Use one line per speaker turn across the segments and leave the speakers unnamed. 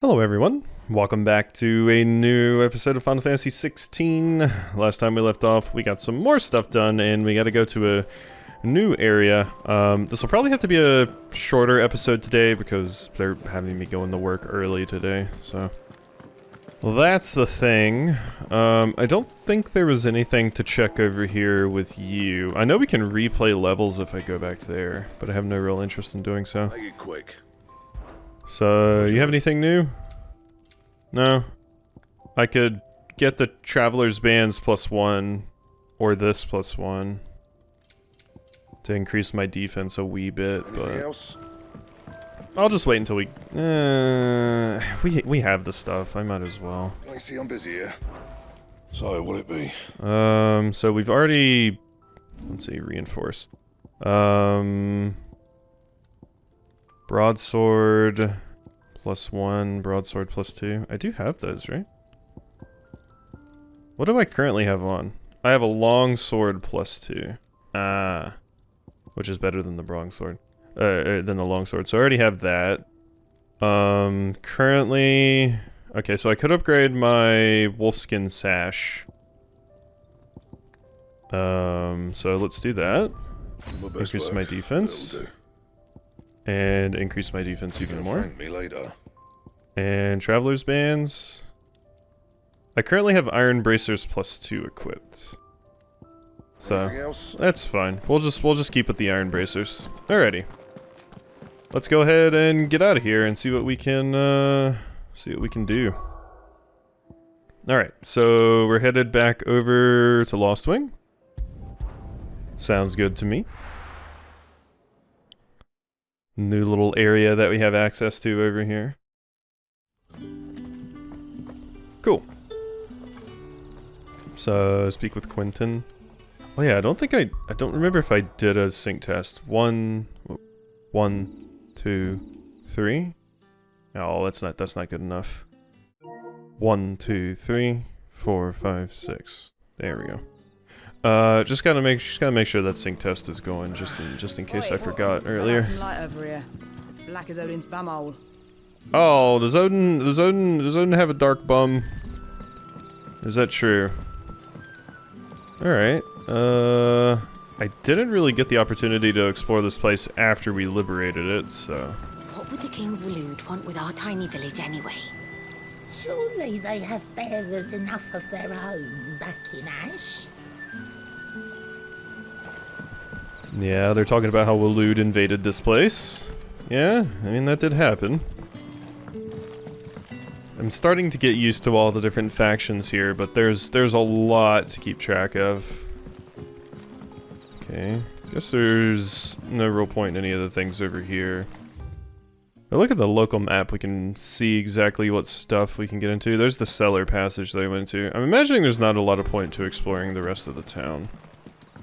Hello everyone, welcome back to a new episode of Final Fantasy XVI. Last time we left off, we got some more stuff done and we gotta go to a new area. This will probably have to be a shorter episode today because they're having me go into work early today, so... Well, that's the thing. I don't think there was anything to check over here with you. I know we can replay levels if I go back there, but I have no real interest in doing so.
Make it quick.
So, you have anything new? No? I could get the Traveler's Bands +1, or this +1, to increase my defense a wee bit,
Anything
but...
else?
I'll just wait until we... we have the stuff, I might as well.
I see I'm busy here. So, what'll it be?
So we've already... Let's see, reinforce. Broadsword +1, broadsword +2. I do have those, right? What do I currently have on? I have a long sword +2. Which is better than the broadsword. Than the longsword. So I already have that. Currently... Okay, so I could upgrade my wolfskin sash. So let's do that. Increase my defense. And increase my defense even more.
Thank me later.
And Traveler's Bands. I currently have Iron Bracers +2 equipped.
Anything
So
else?
that's fine. We'll just keep with the Iron Bracers. Alrighty. Let's go ahead and get out of here and see what we can do. Alright, so we're headed back over to Lost Wing. Sounds good to me. New little area that we have access to over here. Cool. So, speak with Quinten. Oh yeah, I don't remember if I did a sync test. 1, 2, 3. Oh, that's not good enough. 1, 2, 3, 4, 5, 6. There we go. Just gotta make sure that sync test is going, just in case I forgot earlier.
Some light over here. It's black as Odin's bumhole.
Oh, does Odin have a dark bum? Is that true? Alright, I didn't really get the opportunity to explore this place after we liberated it, so...
What would the King of Waloed want with our tiny village anyway?
Surely they have bearers enough of their own back in Ash.
Yeah, they're talking about how Waloed invaded this place. Yeah, I mean, that did happen. I'm starting to get used to all the different factions here, but there's a lot to keep track of. Okay, guess there's no real point in any of the things over here. If I look at the local map, we can see exactly what stuff we can get into. There's the cellar passage that I went to. I'm imagining there's not a lot of point to exploring the rest of the town.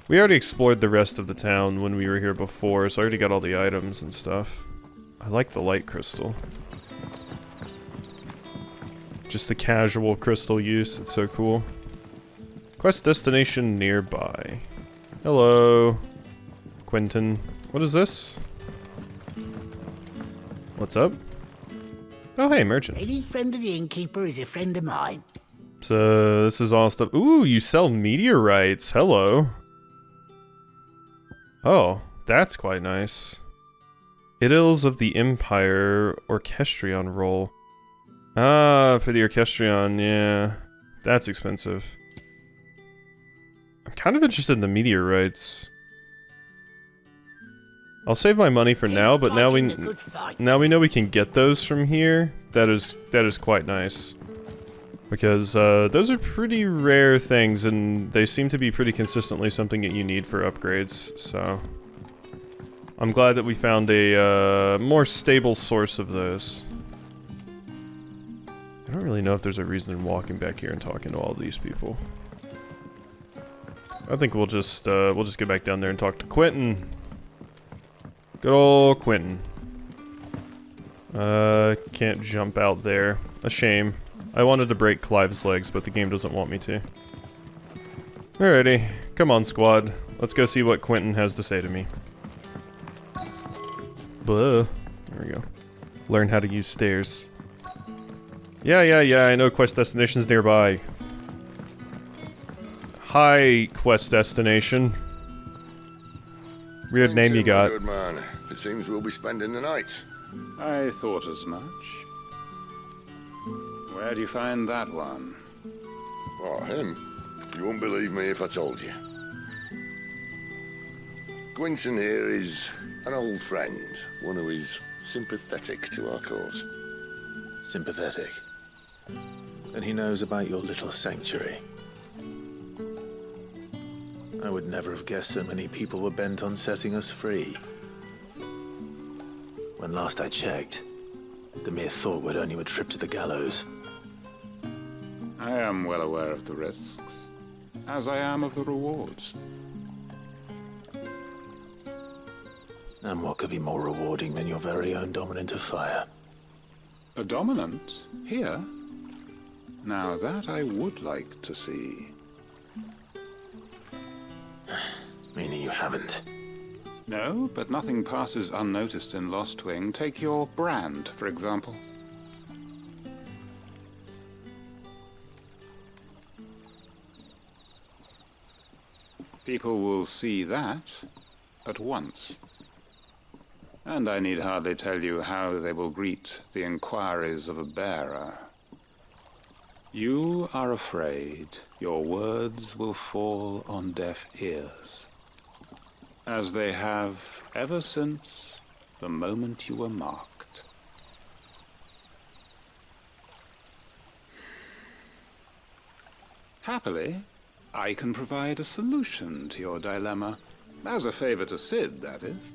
We already explored the rest of the town when we were here before, so I already got all the items and stuff. I like the light crystal. Just the casual crystal use, it's so cool. Quest destination nearby. Hello, Quinten. What is this? What's up? Oh, hey, merchant.
Any friend of the innkeeper is a friend of mine.
So, this is all stuff. Ooh, you sell meteorites. Hello. Oh, that's quite nice. Idyls of the Empire Orchestrion roll. Ah, for the Orchestrion, yeah. That's expensive. I'm kind of interested in the meteorites. I'll save my money for now, but now we know we can get those from here. That is quite nice. Because those are pretty rare things, and they seem to be pretty consistently something that you need for upgrades, so... I'm glad that we found a more stable source of those. I don't really know if there's a reason in walking back here and talking to all these people. I think we'll just go back down there and talk to Quinten. Good old Quinten. Can't jump out there. A shame. I wanted to break Clive's legs, but the game doesn't want me to. Alrighty. Come on, squad. Let's go see what Quinten has to say to me. Blah. There we go. Learn how to use stairs. Yeah, I know quest destinations nearby. Hi, quest destination. Weird name you
Quinten, my
got.
good man. It seems we'll be spending the night.
I thought as much. Where do you find that one?
Oh, him? You wouldn't believe me if I told you. Quinten here is an old friend, one who is sympathetic to our cause.
Sympathetic. And he knows about your little sanctuary. I would never have guessed so many people were bent on setting us free. When last I checked, the mere thought would earn you a trip to the gallows.
I am well aware of the risks, as I am of the rewards.
And what could be more rewarding than your very own dominant of fire?
A dominant? Here? Now that I would like to see.
Meaning you haven't.
No, but nothing passes unnoticed in Lostwing. Take your brand, for example. People will see that at once. And I need hardly tell you how they will greet the inquiries of a bearer. You are afraid your words will fall on deaf ears, as they have ever since the moment you were marked. Happily, I can provide a solution to your dilemma, as a favor to Sid, that is.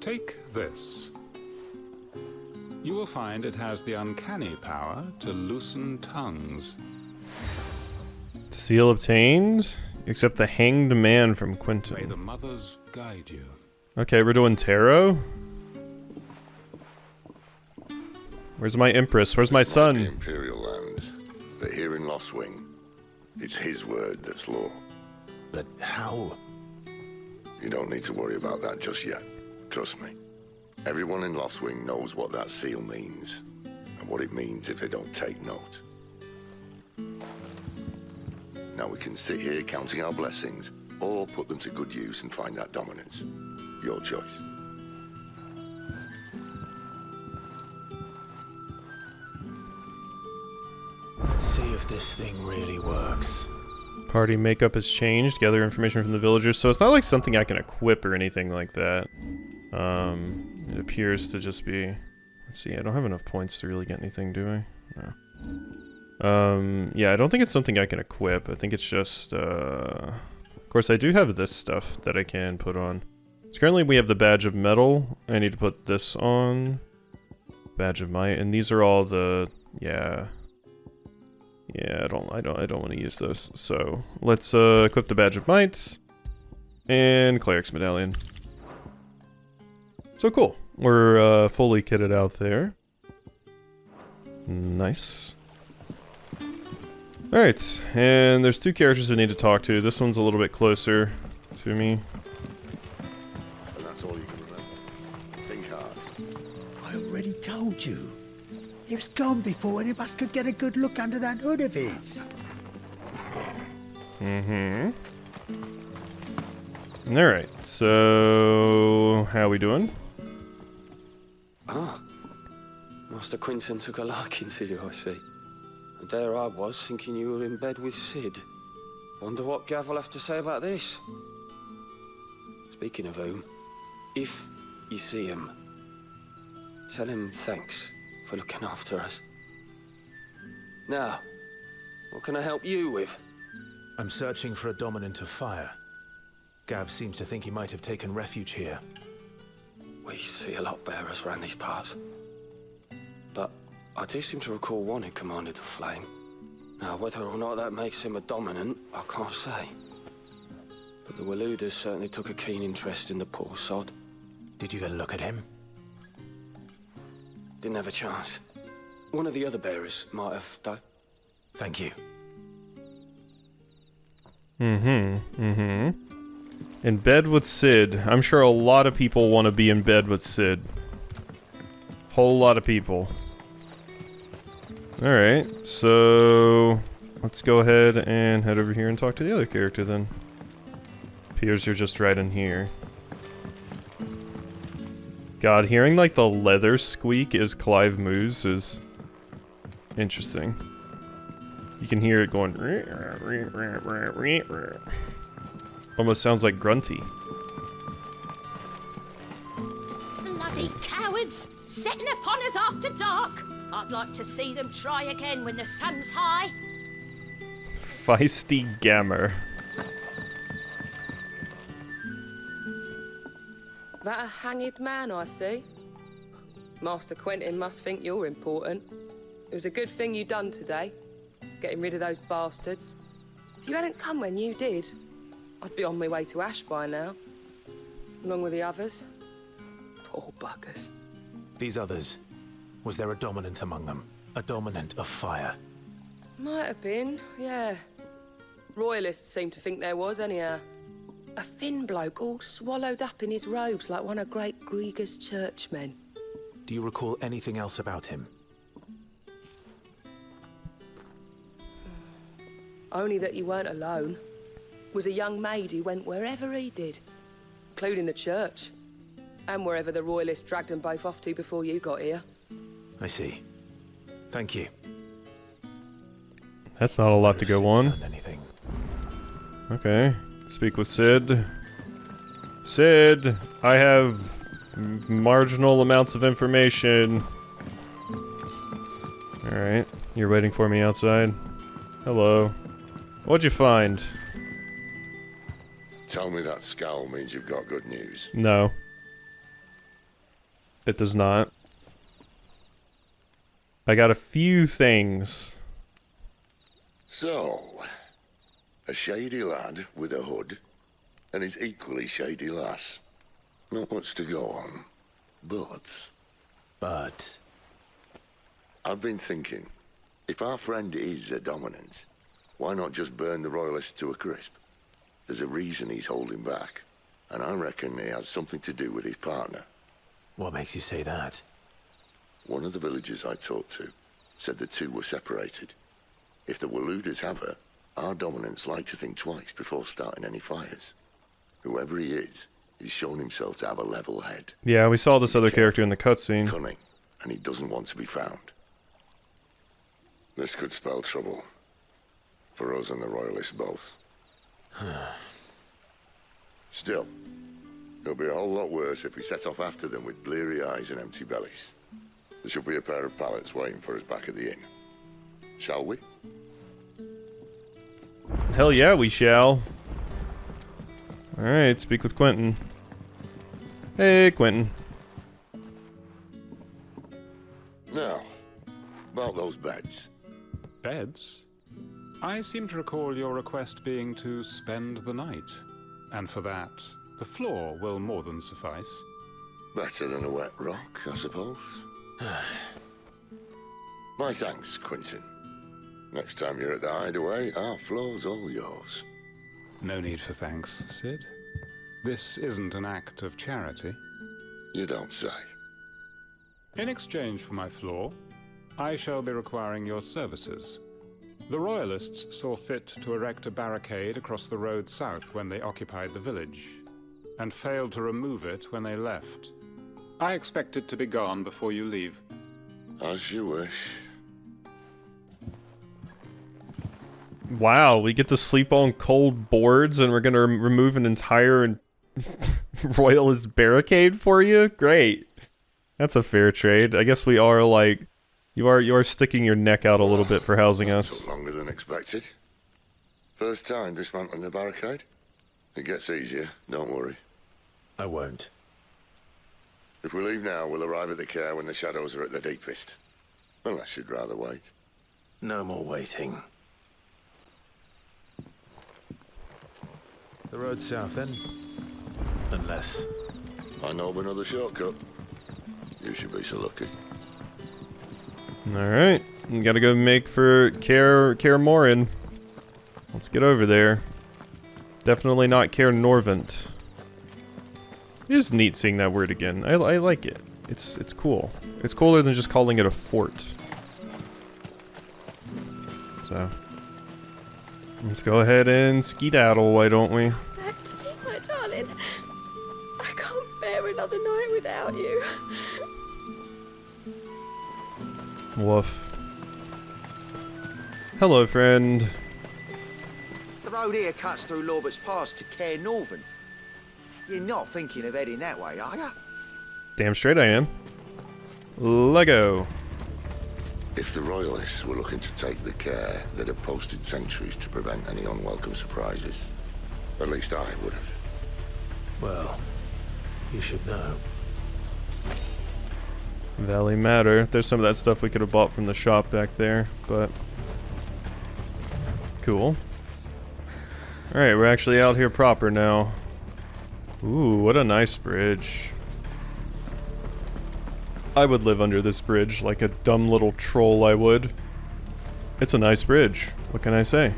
Take this. You will find it has the uncanny power to loosen tongues.
Seal obtained? Except the hanged man from
May the
Quinten.
mothers guide you.
Okay, we're doing tarot? Where's my empress? Where's my
This might be
son?
Imperial land, but here in Lostwing, it's his word that's law.
But how?
You don't need to worry about that just yet. Trust me. Everyone in Lostwing knows what that seal means, and what it means if they don't take note. Now we can sit here counting our blessings, or put them to good use and find that dominance. Your choice.
Let's see if this thing really works.
Party makeup has changed. Gather information from the villagers. So it's not like something I can equip or anything like that. It appears to just be... Let's see, I don't have enough points to really get anything, do I? No. Yeah, I don't think it's something I can equip. I think it's just, Of course, I do have this stuff that I can put on. So currently we have the Badge of Metal. I need to put this on. Badge of Might, and these are all the... Yeah, I don't want to use those. So, let's, equip the Badge of Might. And Cleric's Medallion. So cool. We're fully kitted out there. Nice. Alright, and there's two characters we need to talk to. This one's a little bit closer to me.
And that's all you can remember. Think hard.
I already told you. He was gone before any of us could get a good look under that hood of his.
Alright, so... How we doing?
Ah, Master Quinten took a liking to you, I see. And there I was, thinking you were in bed with Sid. Wonder what Gav will have to say about this. Speaking of whom, if you see him, tell him thanks for looking after us. Now, what can I help you with?
I'm searching for a dominant of fire. Gav seems to think he might have taken refuge here.
We see a lot bearers around these parts. But I do seem to recall one who commanded the flame. Now, whether or not that makes him a dominant, I can't say. But the Waluders certainly took a keen interest in the poor sod.
Did you get a look at him?
Didn't have a chance. One of the other bearers might have, though.
Thank you.
In bed with Sid. I'm sure a lot of people want to be in bed with Sid. Whole lot of people. Alright, so let's go ahead and head over here and talk to the other character then. Appears you're just right in here. God, hearing like the leather squeak as Clive moves is interesting. You can hear it going. Almost sounds like grunty.
Bloody cowards! Setting upon us after dark! I'd like to see them try again when the sun's high.
Feisty Gammer.
That a hanged man, I see. Master Quinten must think you're important. It was a good thing you done today, getting rid of those bastards. If you hadn't come when you did, I'd be on my way to Ash by now, along with the others. Poor buggers.
These others, was there a dominant among them? A dominant of fire?
Might have been, yeah. Royalists seem to think there was, anyhow. A thin bloke all swallowed up in his robes like one of Great Grieger's churchmen.
Do you recall anything else about him?
Only that you weren't alone. Was a young maid who went wherever he did, including the church, and wherever the Royalists dragged them both off to before you got here.
I see. Thank you.
That's not a lot to go on.
Anything.
Okay. Speak with Sid. Sid, I have marginal amounts of information. Alright. You're waiting for me outside. Hello. What'd you find?
Tell me that scowl means you've got good news.
No. It does not. I got a few things.
So, a shady lad with a hood, and his equally shady lass. Not much to go on, but... I've been thinking, if our friend is a dominant, why not just burn the Royalists to a crisp? There's a reason he's holding back, and I reckon he has something to do with his partner.
What makes you say that?
One of the villagers I talked to said the two were separated. If the Waluders have her, our dominants like to think twice before starting any fires. Whoever he is, he's shown himself to have a level head.
Yeah, we saw this other character in the cutscene.
Cunning, and he doesn't want to be found. This could spell trouble. For us and the Royalists both. Still, it'll be a whole lot worse if we set off after them with bleary eyes and empty bellies. There should be a pair of pallets waiting for us back at the inn. Shall we?
Hell yeah, we shall. Alright, speak with Quinten. Hey, Quinten.
Now, about those beds.
Beds? I seem to recall your request being to spend the night. And for that, the floor will more than suffice.
Better than a wet rock, I suppose. My thanks, Quinten. Next time you're at the hideaway, our floor's all yours.
No need for thanks, Sid. This isn't an act of charity.
You don't say.
In exchange for my floor, I shall be requiring your services. The Royalists saw fit to erect a barricade across the road south when they occupied the village, and failed to remove it when they left. I expect it to be gone before you leave.
As you wish.
Wow, we get to sleep on cold boards and we're gonna remove an entire Royalist barricade for you? Great. That's a fair trade. I guess we are like... You are sticking your neck out a little bit for housing us.
Took longer than expected. First time dismantling a barricade? It gets easier, don't worry.
I won't.
If we leave now, we'll arrive at the care when the shadows are at their deepest. Unless you'd rather wait.
No more waiting. The road south, then? Unless...
I know of another shortcut. You should be so lucky.
Alright, we gotta go make for Kaer Morhen. Let's get over there. Definitely not Kaer Norvent. It is neat seeing that word again. I like it. It's cool. It's cooler than just calling it a fort. So let's go ahead and skedaddle, why don't we?
Back to me, my darling. I can't bear another night without you.
Woof. Hello, friend.
The road here cuts through Lorbert's Pass to Care Northern. You're not thinking of heading that way, are you?
Damn straight I am. Lego.
If the Royalists were looking to take the care, they'd have posted sentries to prevent any unwelcome surprises. At least I would have.
Well, you should know.
Valley Matter. There's some of that stuff we could have bought from the shop back there, but cool. Alright, we're actually out here proper now. Ooh, what a nice bridge. I would live under this bridge like a dumb little troll I would. It's a nice bridge. What can I say?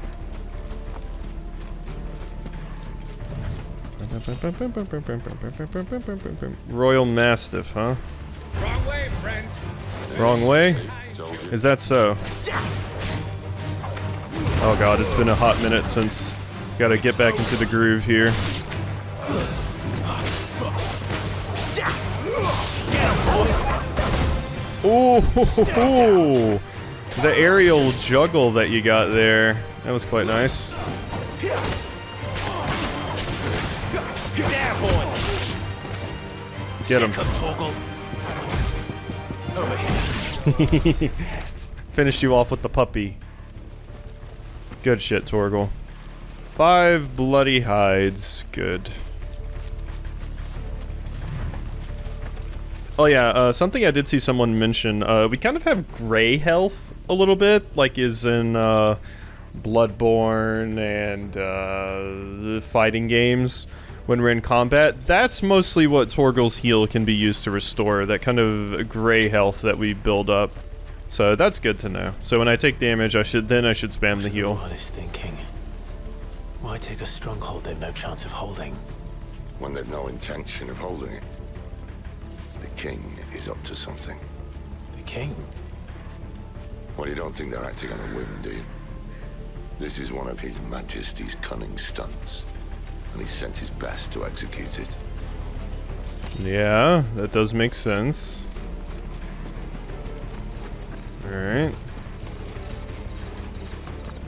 Royal Mastiff, huh?
Wrong way, friend.
Wrong way? Is that so? Oh god, it's been a hot minute since... Gotta get back into the groove here. Ooh, the aerial juggle that you got there. That was quite nice. Get him. Finished you off with the puppy. Good shit, Torgal. 5 bloody hides. Good. Oh yeah, something I did see someone mention, we kind of have gray health a little bit, like is in Bloodborne and fighting games when we're in combat. That's mostly what Torgal's heal can be used to restore, that kind of gray health that we build up. So that's good to know. So when I take damage, I should spam the heal.
What is thinking? Why take a stronghold they've no chance of holding?
When they've no intention of holding it. The king is up to something.
The king?
Well, you don't think they're acting on a whim, do you? This is one of His Majesty's cunning stunts, and he's sent his best to execute it.
Yeah, that does make sense. Alright.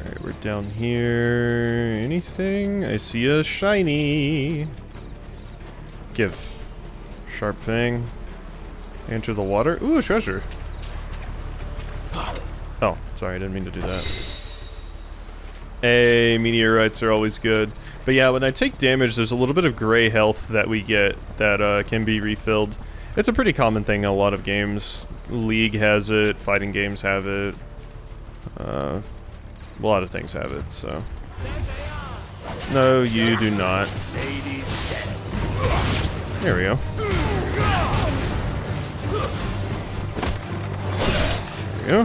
Alright, we're down here. Anything? I see a shiny. Give. Sharp Fang. Enter the water. Ooh, a treasure. Oh, sorry, I didn't mean to do that. Hey, meteorites are always good. But yeah, when I take damage, there's a little bit of gray health that we get that can be refilled. It's a pretty common thing in a lot of games. League has it, fighting games have it. A lot of things have it, so. No, you do not. There we go. There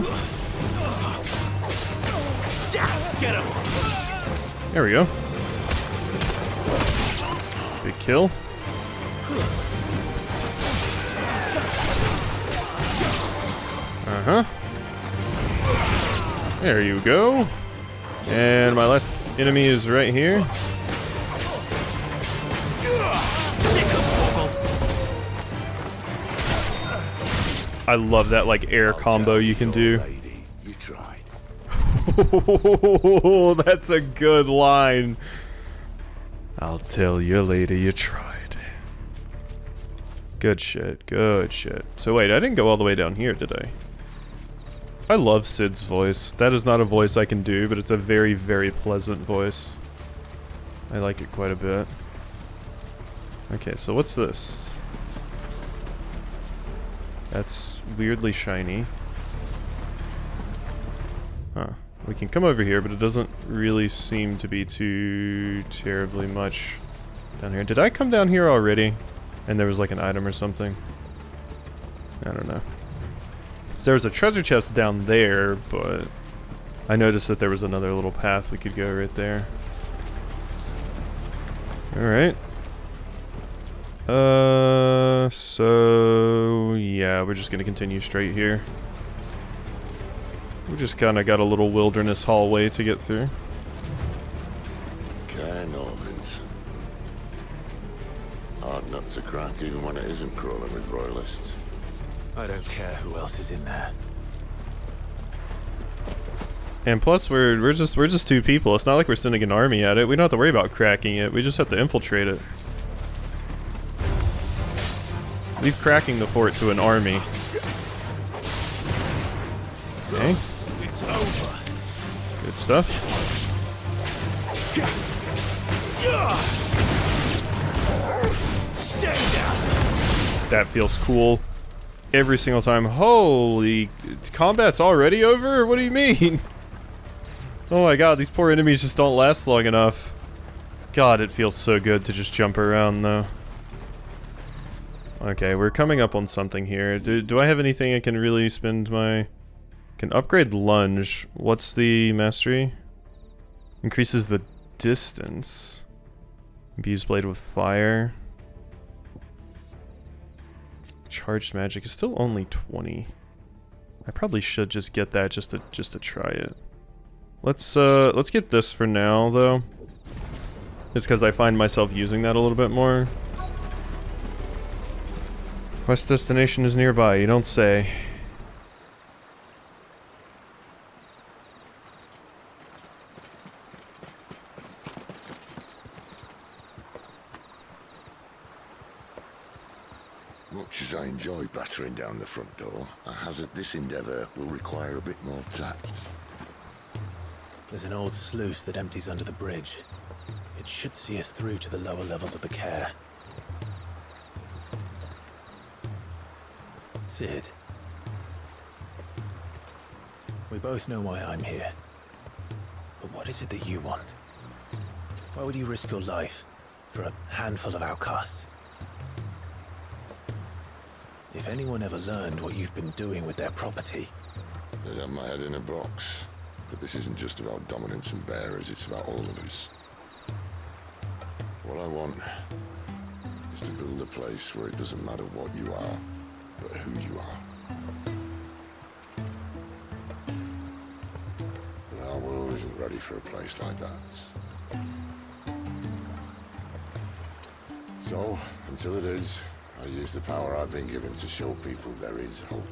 we go.
Get him.
There we go. Big kill. Uh-huh. There you go. And my last enemy is right here. I love that like air combo you can do.
You tried.
Oh, that's a good line. I'll tell you, lady, you tried. Good shit, good shit. So wait, I didn't go all the way down here, did I? I love Sid's voice. That is not a voice I can do, but it's a very, very pleasant voice. I like it quite a bit. Okay, so what's this? That's weirdly shiny. Huh. We can come over here, but it doesn't really seem to be too terribly much down here. Did I come down here already? And there was like an item or something? I don't know. So there was a treasure chest down there, but I noticed that there was another little path we could go right there. Alright. So yeah, we're just gonna continue straight here. We just kind of got a little wilderness hallway to get through.
Cairnorvins. Hard nut to crack, even when it isn't crawling with royalists.
I don't care who else is in there.
And plus, we're just two people. It's not like we're sending an army at it. We don't have to worry about cracking it. We just have to infiltrate it. Leave cracking the fort to an army. Okay.
It's over.
Good stuff.
Stay down.
That feels cool. Every single time. Holy... Combat's already over? What do you mean? Oh my god, these poor enemies just don't last long enough. God, it feels so good to just jump around, though. Okay, we're coming up on something here. Do I have anything I can really spend my... Can upgrade lunge. What's the mastery? Increases the distance. Imbues blade with fire. Charged magic is still only 20. I probably should just get that just to try it. Let's get this for now, though. It's because I find myself using that a little bit more. Quest destination is nearby, you don't say.
Much as I enjoy battering down the front door, I hazard this endeavour will require a bit more tact.
There's an old sluice that empties under the bridge. It should see us through to the lower levels of the care. Sid. We both know why I'm here. But what is it that you want? Why would you risk your life for a handful of outcasts? If anyone ever learned what you've been doing with their property...
They'd have my head in a box. But this isn't just about dominance and bearers, it's about all of us. What I want is to build a place where it doesn't matter what you are, but who you are. But our world isn't ready for a place like that. So, until it is, I use the power I've been given to show people there is hope.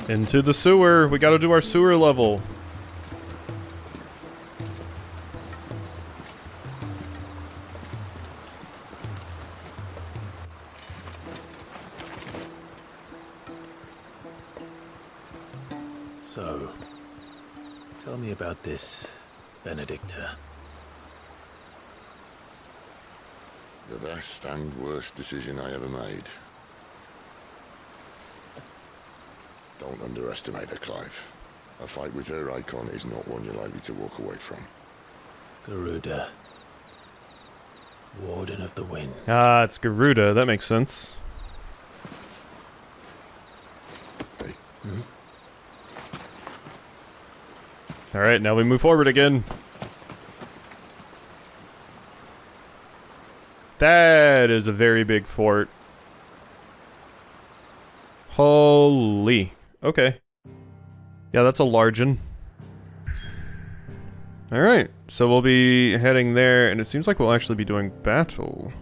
Into the sewer. We gotta do our sewer level.
So, tell me about this Benedicta.
The best and worst decision I ever made. Don't underestimate her, Clive. A fight with her icon is not one you're likely to walk away from.
Garuda. Warden of the Wind.
Ah, it's Garuda. That makes sense.
Hey.
Alright, now we move forward again. That is a very big fort. Holy. Okay. Yeah, that's a large one. Alright, so we'll be heading there, and it seems like we'll actually be doing battle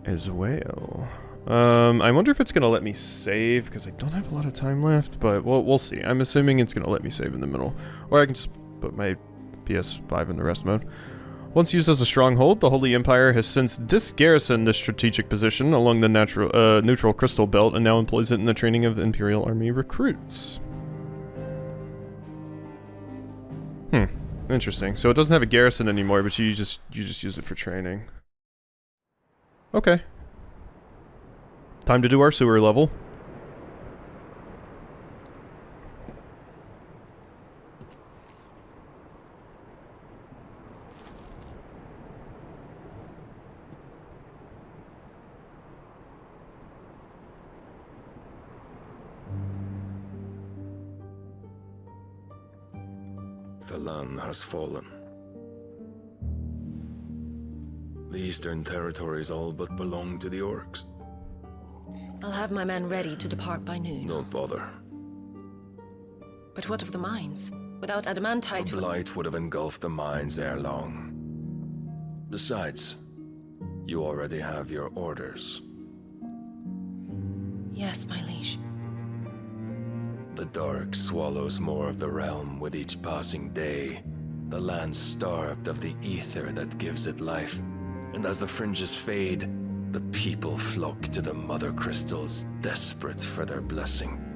as well. I wonder if it's gonna let me save, because I don't have a lot of time left, but we'll see. I'm assuming it's gonna let me save in the middle. Or I can just put my PS5 in the rest mode. Once used as a stronghold, the Holy Empire has since disgarrisoned this strategic position along the neutral crystal belt and now employs it in the training of Imperial Army recruits. Interesting. So it doesn't have a garrison anymore, but you just use it for training. Okay. Time to do our sewer level.
The land has fallen. The Eastern Territories all but belong to the orcs.
I'll have my men ready to depart by noon.
Don't bother.
But what of the mines? Without adamantite...
The blight would have engulfed the mines ere long. Besides, you already have your orders.
Yes, my liege.
The dark swallows more of the realm with each passing day. The land starved of the ether that gives it life. And as the fringes fade, the people flock to the mother crystals, desperate for their blessing.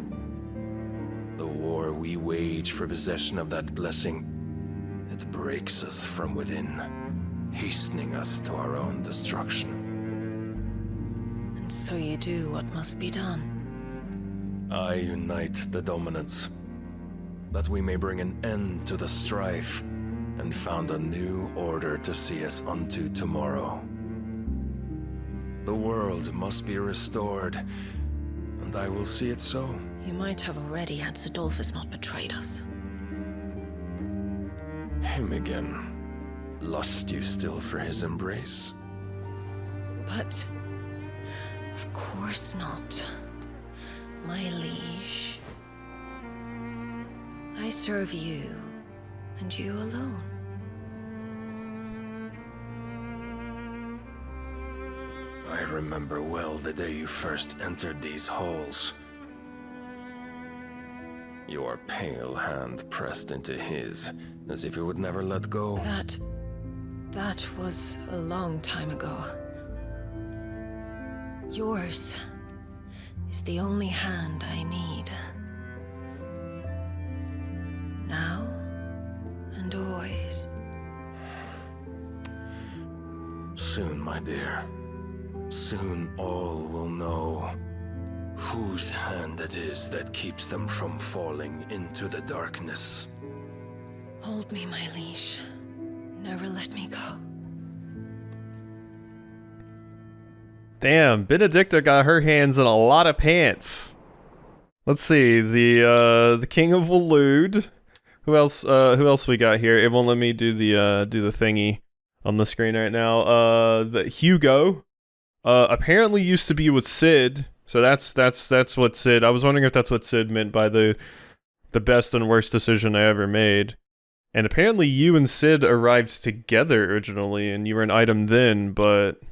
The war we wage for possession of that blessing, it breaks us from within, hastening us to our own destruction.
And so you do what must be done.
I unite the dominants, that we may bring an end to the strife, and found a new order to see us unto tomorrow. The world must be restored, and I will see it so.
You might have already had Sidolphus not betrayed us.
Him again. Lust you still for his embrace?
But... of course not. My liege. I serve you, and you alone.
I remember well the day you first entered these halls. Your pale hand pressed into his, as if you would never let go.
That was a long time ago. Yours is the only hand I need. Now and always.
Soon, my dear. Soon all will know whose hand it is that keeps them from falling into the darkness.
Hold me, my liege. Never let me go.
Damn, Benedicta got her hands in a lot of pants. Let's see, the King of Waloed. Who else we got here? It won't let me do the thingy on the screen right now. The Hugo apparently used to be with Sid. So that's what Sid. I was wondering if that's what Sid meant by the best and worst decision I ever made. And apparently you and Sid arrived together originally, and you were an item then, but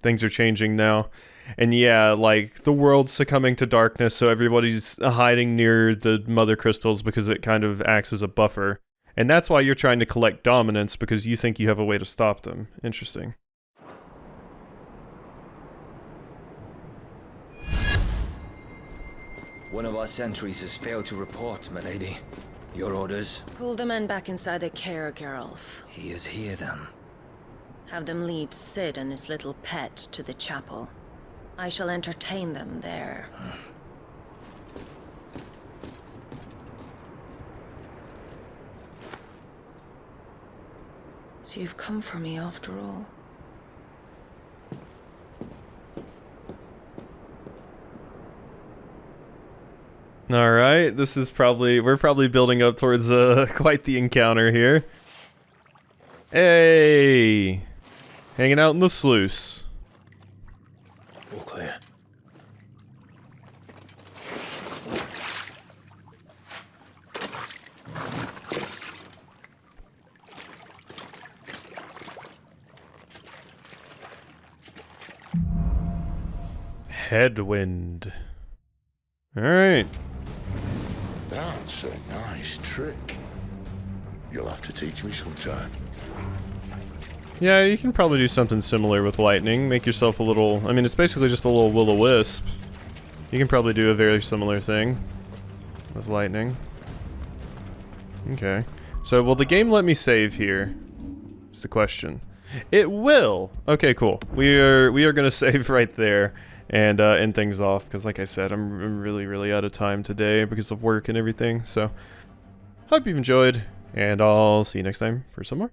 things are changing now. And yeah, like the world's succumbing to darkness, so everybody's hiding near the mother crystals because it kind of acts as a buffer. And that's why you're trying to collect dominance, because you think you have a way to stop them. Interesting.
One of our sentries has failed to report, milady. Your orders?
Pull the men back inside their care, Geralf.
He is here, then.
Have them lead Sid and his little pet to the chapel. I shall entertain them there. So you've come for me after all.
All right, this is we're probably building up towards quite the encounter here. Hey, hanging out in the sluice.
All clear.
Headwind. All right.
That's a nice trick. You'll have to teach me sometime.
Yeah, you can probably do something similar with lightning. Make yourself a little... I mean, it's basically just a little will-o-wisp. You can probably do a very similar thing with lightning. Okay. So, will the game let me save here? Is the question. It will! Okay, cool. We are gonna save right there and end things off, because like I said, I'm really out of time today because of work and everything. So, hope you've enjoyed, and I'll see you next time for some more.